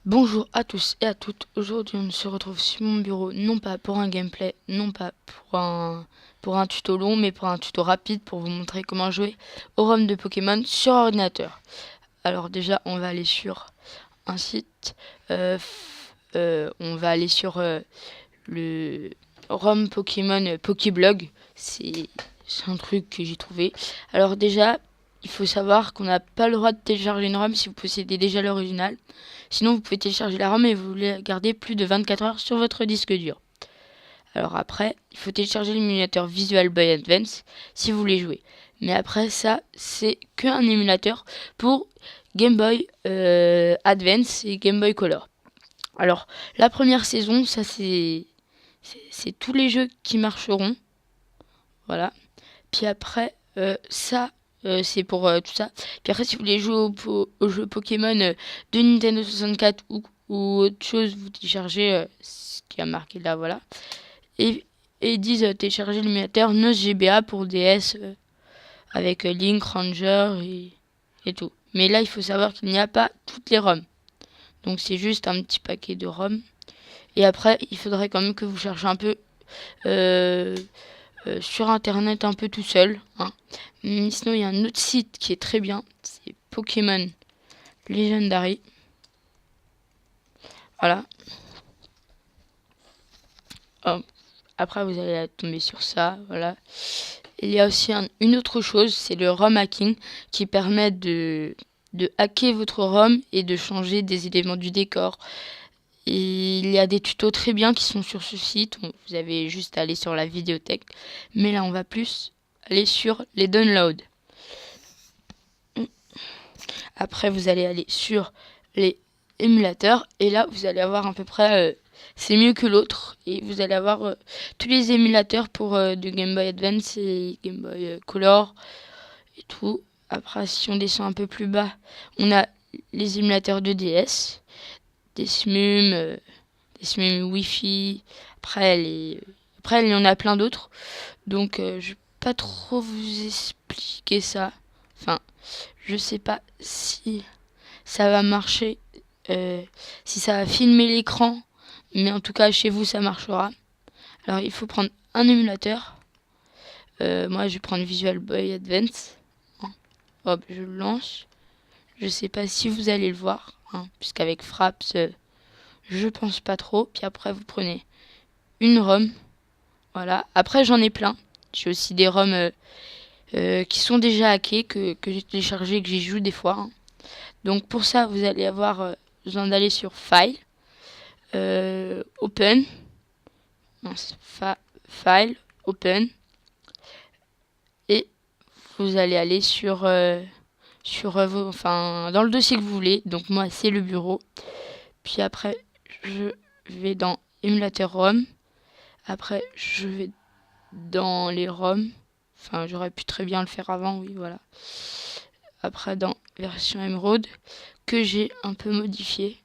Bonjour à tous et à toutes. Aujourd'hui, on se retrouve sur mon bureau, non pas pour un gameplay, non pas pour un tuto long, mais pour un tuto rapide pour vous montrer comment jouer au ROM de Pokémon sur ordinateur. Alors déjà, on va aller sur un site, on va aller sur le ROM Pokémon Pokéblog. C'est un truc que j'ai trouvé. Alors déjà, il faut savoir qu'on n'a pas le droit de télécharger une ROM si vous possédez déjà l'original. Sinon, vous pouvez télécharger la ROM et vous la gardez plus de 24 heures sur votre disque dur. Alors après, il faut télécharger l'émulateur Visual Boy Advance si vous voulez jouer. Mais après ça, c'est qu'un émulateur pour Game Boy Advance et Game Boy Color. Alors, la première saison, ça c'est tous les jeux qui marcheront. Voilà. Puis après, c'est pour tout ça. Puis après, si vous voulez jouer au jeu Pokémon de Nintendo 64 ou autre chose, vous téléchargez ce qui a marqué là, voilà. Et, et ils disent télécharger l'émulateur NOS GBA pour DS avec Link, Ranger et tout. Mais là, il faut savoir qu'il n'y a pas toutes les ROM. Donc c'est juste un petit paquet de ROM. Et après, il faudrait quand même que vous cherchiez un peu euh, sur internet un peu tout seul. Hein. Sinon, il y a un autre site qui est très bien, c'est Pokémon Legendary. Voilà. Hop. Après, vous allez tomber sur ça. Voilà. Il y a aussi une autre chose, c'est le ROM hacking qui permet de hacker votre ROM et de changer des éléments du décor. Et il y a des tutos très bien qui sont sur ce site. Vous avez juste à aller sur la vidéothèque. Mais là, on va plus aller sur les downloads. Après, vous allez aller sur les émulateurs et là, vous allez avoir à peu près, c'est mieux que l'autre et vous allez avoir tous les émulateurs pour du Game Boy Advance et Game Boy Color et tout. Après, si on descend un peu plus bas, on a les émulateurs de DS, des SMUM Wi-Fi. Après, il y en a plein d'autres. Donc, je vais pas trop vous expliquer ça. Enfin, je sais pas si ça va marcher, euh, si ça va filmer l'écran, mais en tout cas chez vous ça marchera. Alors il faut prendre un émulateur. Moi je vais prendre Visual Boy Advance. Hop, je le lance. Je sais pas si vous allez le voir, hein, puisqu'avec Fraps, je pense pas trop. Puis après vous prenez une ROM. Voilà. Après j'en ai plein. J'ai aussi des ROM qui sont déjà hackés, que j'ai téléchargés et que j'y joue des fois. Hein. Donc pour ça, vous allez avoir besoin d'aller sur File, Open, mince, File, Open, et vous allez aller enfin, dans le dossier que vous voulez. Donc moi, c'est le bureau. Puis après, je vais dans émulateur ROM. Après, je vais dans les ROM. Enfin, j'aurais pu très bien le faire avant, oui, voilà. Après, dans version Emerald, que j'ai un peu modifié.